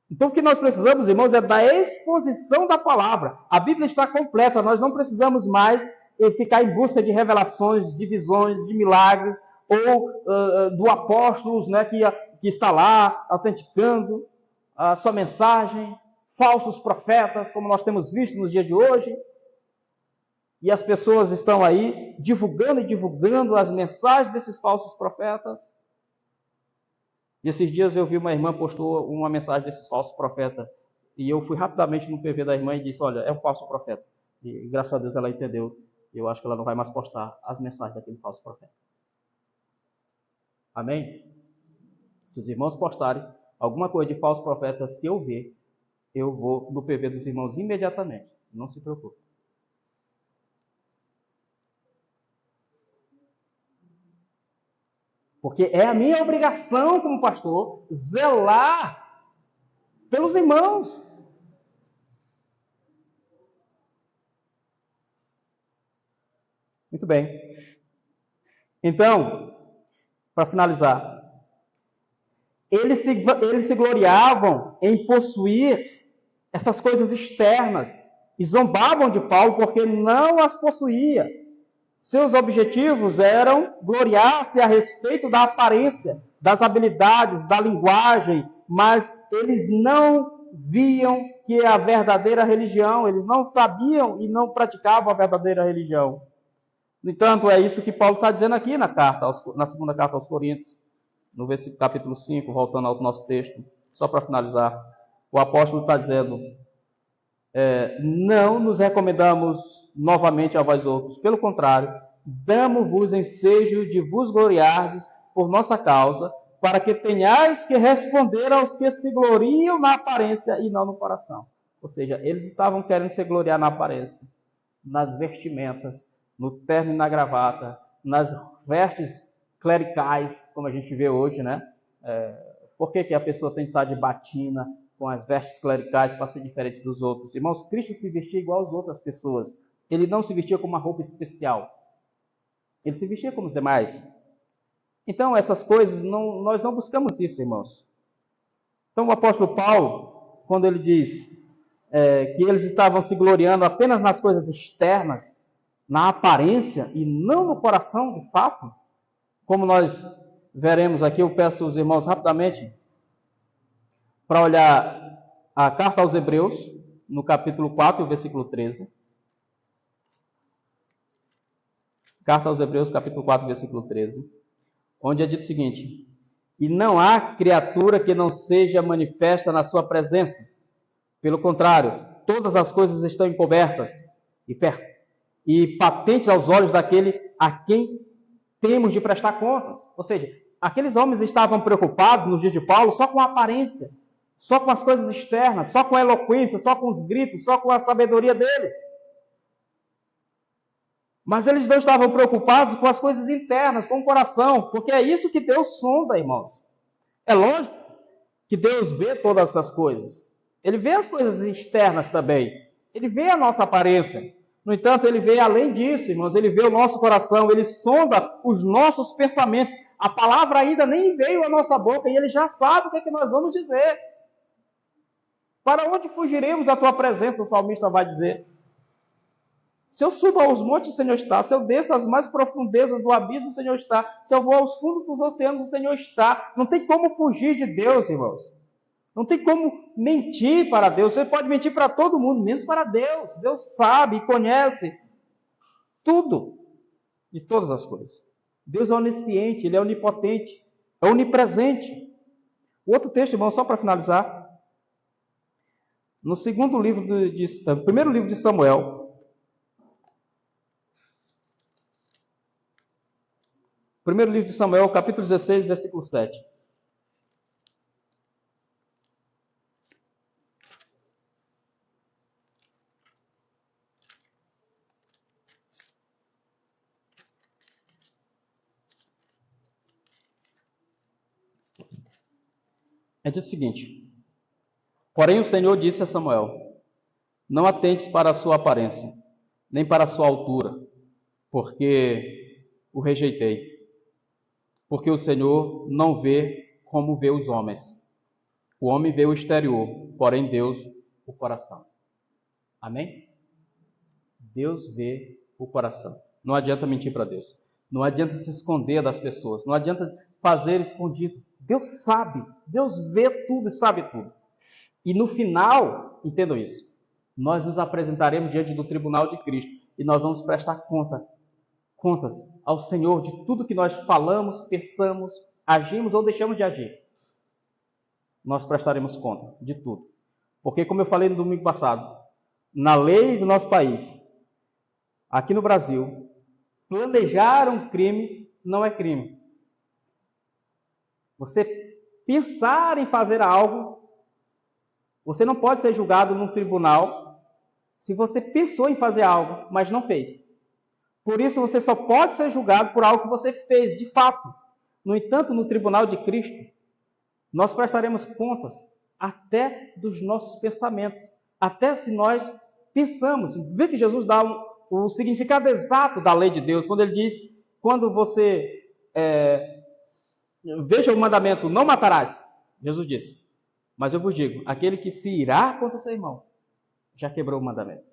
Então, o que nós precisamos, irmãos, é da exposição da palavra. A Bíblia está completa, nós não precisamos mais ficar em busca de revelações, de visões, de milagres, ou do apóstolo, né, que está lá autenticando a sua mensagem, falsos profetas, como nós temos visto nos dias de hoje. E as pessoas estão aí divulgando e divulgando as mensagens desses falsos profetas. E esses dias eu vi uma irmã postou uma mensagem desses falsos profetas. E eu fui rapidamente no PV da irmã e disse, olha, é um falso profeta. E graças a Deus ela entendeu. Eu acho que ela não vai mais postar as mensagens daquele falso profeta. Amém? Se os irmãos postarem alguma coisa de falso profeta, se eu ver, eu vou no PV dos irmãos imediatamente. Não se preocupe. Porque é a minha obrigação como pastor zelar pelos irmãos. Muito bem. Então, para finalizar, eles se gloriavam em possuir essas coisas externas e zombavam de Paulo porque não as possuía. Seus objetivos eram gloriar-se a respeito da aparência, das habilidades, da linguagem, mas eles não viam que a verdadeira religião, eles não sabiam e não praticavam a verdadeira religião. No entanto, é isso que Paulo está dizendo aqui na segunda carta aos Coríntios, no capítulo 5, voltando ao nosso texto, só para finalizar. O apóstolo está dizendo, não nos recomendamos novamente a vós outros, pelo contrário, damos-vos ensejo de vos gloriardes por nossa causa, para que tenhais que responder aos que se gloriam na aparência e não no coração. Ou seja, eles estavam querendo se gloriar na aparência, nas vestimentas, no terno e na gravata, nas vestes clericais, como a gente vê hoje, né? Por que a pessoa tem que estar de batina, com as vestes clericais, para ser diferente dos outros? Irmãos, Cristo se vestia igual às outras pessoas. Ele não se vestia com uma roupa especial. Ele se vestia como os demais. Então, essas coisas, nós não buscamos isso, irmãos. Então, o apóstolo Paulo, quando ele diz que eles estavam se gloriando apenas nas coisas externas, na aparência, e não no coração, de fato, como nós veremos aqui, eu peço aos irmãos rapidamente para olhar a carta aos Hebreus, no capítulo 4, versículo 13. Carta aos Hebreus, capítulo 4, versículo 13. Onde é dito o seguinte: e não há criatura que não seja manifesta na sua presença. Pelo contrário, todas as coisas estão encobertas e patentes aos olhos daquele a quem temos de prestar contas. Ou seja, aqueles homens estavam preocupados nos dias de Paulo só com a aparência, só com as coisas externas, só com a eloquência, só com os gritos, só com a sabedoria deles. Mas eles não estavam preocupados com as coisas internas, com o coração, porque é isso que Deus sonda, irmãos. É lógico que Deus vê todas essas coisas. Ele vê as coisas externas também. Ele vê a nossa aparência. No entanto, ele vê além disso, irmãos, ele vê o nosso coração, ele sonda os nossos pensamentos. A palavra ainda nem veio à nossa boca e ele já sabe o que é que nós vamos dizer. Para onde fugiremos da tua presença, o salmista vai dizer. Se eu subo aos montes, o Senhor está. Se eu desço às mais profundezas do abismo, o Senhor está. Se eu vou aos fundos dos oceanos, o Senhor está. Não tem como fugir de Deus, irmãos. Não tem como mentir para Deus. Você pode mentir para todo mundo, menos para Deus. Deus sabe e conhece tudo e todas as coisas. Deus é onisciente, Ele é onipotente, é onipresente. O outro texto, irmão, só para finalizar. No primeiro livro de Samuel. Primeiro livro de Samuel, capítulo 16, versículo 7. É dito o seguinte: porém o Senhor disse a Samuel: não atentes para a sua aparência, nem para a sua altura, porque o rejeitei. Porque o Senhor não vê como vê os homens. O homem vê o exterior, porém Deus o coração. Amém? Deus vê o coração. Não adianta mentir para Deus. Não adianta se esconder das pessoas. Não adianta fazer escondido. Deus sabe. Deus vê tudo e sabe tudo. E no final, entendam isso, nós nos apresentaremos diante do tribunal de Cristo e nós vamos prestar contas ao Senhor de tudo que nós falamos, pensamos, agimos ou deixamos de agir. Nós prestaremos conta de tudo. Porque, como eu falei no domingo passado, na lei do nosso país, aqui no Brasil, planejar um crime não é crime. Você pensar em fazer algo, você não pode ser julgado num tribunal se você pensou em fazer algo, mas não fez. Por isso, você só pode ser julgado por algo que você fez, de fato. No entanto, no tribunal de Cristo, nós prestaremos contas até dos nossos pensamentos. Até se nós pensamos. Vê que Jesus dá o significado exato da lei de Deus. Quando ele diz, quando você veja o mandamento, não matarás. Jesus disse, mas eu vos digo, aquele que se irá contra seu irmão, já quebrou o mandamento.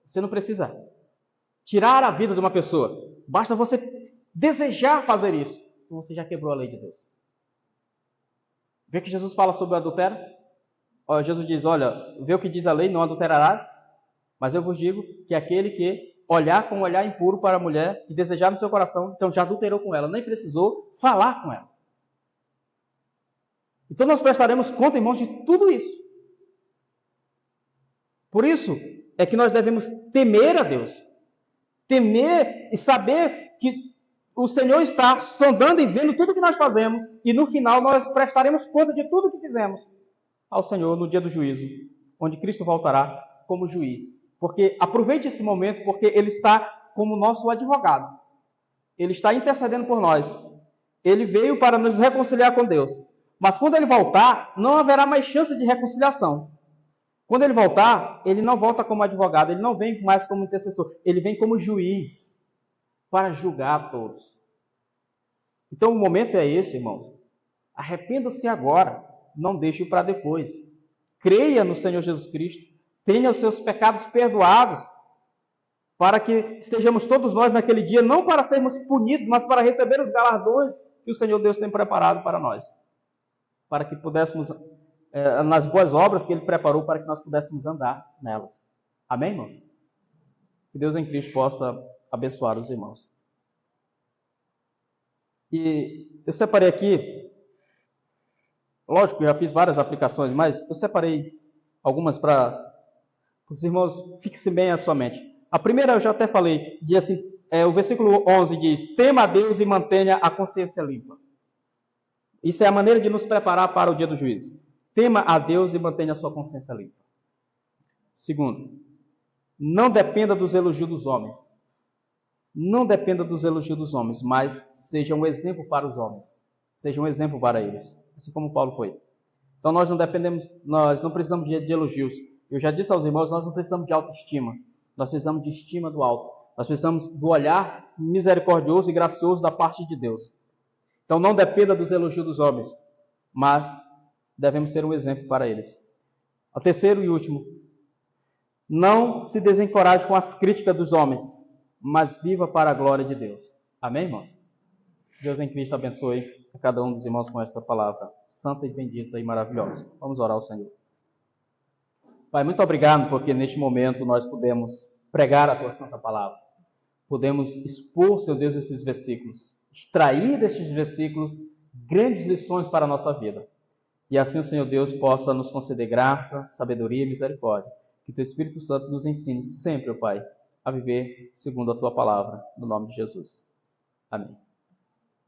Você não precisa tirar a vida de uma pessoa. Basta você desejar fazer isso. Então você já quebrou a lei de Deus. Vê que Jesus fala sobre o adultério? Jesus diz, olha, vê o que diz a lei, não adulterarás. Mas eu vos digo que aquele que olhar com um olhar impuro para a mulher e desejar no seu coração, então já adulterou com ela. Nem precisou falar com ela. Então nós prestaremos conta, irmãos, de tudo isso. Por isso é que nós devemos temer a Deus. Temer e saber que o Senhor está sondando e vendo tudo que nós fazemos e no final nós prestaremos conta de tudo que fizemos ao Senhor no dia do juízo, onde Cristo voltará como juiz. Porque aproveite esse momento, porque Ele está como nosso advogado. Ele está intercedendo por nós. Ele veio para nos reconciliar com Deus. Mas quando Ele voltar, não haverá mais chance de reconciliação. Quando Ele voltar, Ele não volta como advogado, Ele não vem mais como intercessor, Ele vem como juiz para julgar todos. Então o momento é esse, irmãos. Arrependa-se agora, não deixe para depois. Creia no Senhor Jesus Cristo, tenha os seus pecados perdoados, para que estejamos todos nós naquele dia, não para sermos punidos, mas para receber os galardões que o Senhor Deus tem preparado para nós. Para que pudéssemos, nas boas obras que Ele preparou, para que nós pudéssemos andar nelas. Amém, irmãos? Que Deus em Cristo possa abençoar os irmãos. E eu separei aqui, lógico, eu já fiz várias aplicações, mas eu separei algumas para os irmãos fixem bem a sua mente. A primeira eu já até falei, diz assim, o versículo 11 diz, tema a Deus e mantenha a consciência limpa. Isso é a maneira de nos preparar para o dia do juízo. Tema a Deus e mantenha a sua consciência limpa. Segundo, não dependa dos elogios dos homens. Não dependa dos elogios dos homens, mas seja um exemplo para os homens. Seja um exemplo para eles, assim como Paulo foi. Então nós não precisamos de elogios. Eu já disse aos irmãos, nós não precisamos de autoestima. Nós precisamos de estima do alto. Nós precisamos do olhar misericordioso e gracioso da parte de Deus. Então não dependa dos elogios dos homens, mas devemos ser um exemplo para eles. O terceiro e último, não se desencoraje com as críticas dos homens, mas viva para a glória de Deus. Amém, irmãos? Deus em Cristo abençoe a cada um dos irmãos com esta palavra santa e bendita e maravilhosa. Vamos orar ao Senhor. Pai, muito obrigado porque neste momento nós podemos pregar a Tua santa palavra. Podemos expor, Senhor Deus, esses versículos, extrair destes versículos grandes lições para a nossa vida. E assim o Senhor Deus possa nos conceder graça, sabedoria e misericórdia. Que Teu Espírito Santo nos ensine sempre, ó Pai, a viver segundo a Tua palavra, no nome de Jesus. Amém.